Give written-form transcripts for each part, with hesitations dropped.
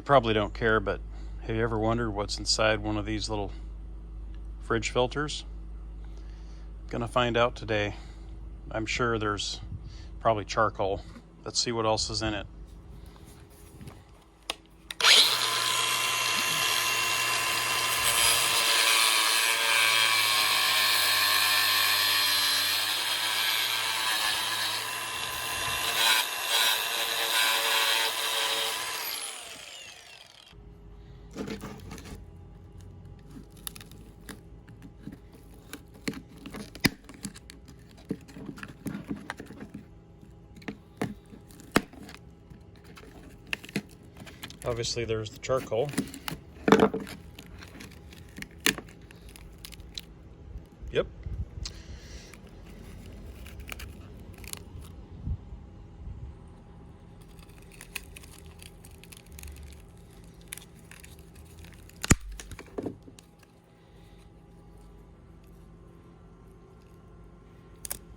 You probably don't care, but have you ever wondered what's inside one of these little fridge filters? Gonna find out today. I'm sure there's probably charcoal. Let's see what else is in it. Obviously there's the charcoal. Yep.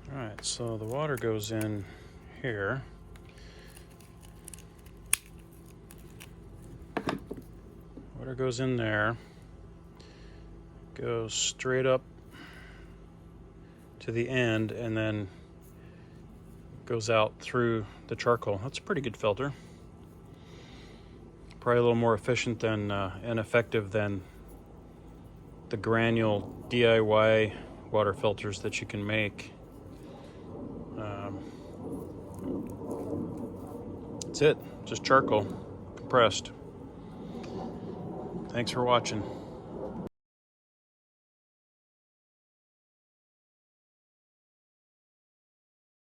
All right, so the water goes in here. Water goes in there, goes straight up to the end, and then goes out through the charcoal. That's a pretty good filter. Probably a little more efficient than and effective than the granule DIY water filters that you can make. That's it, just charcoal compressed. Thanks for watching.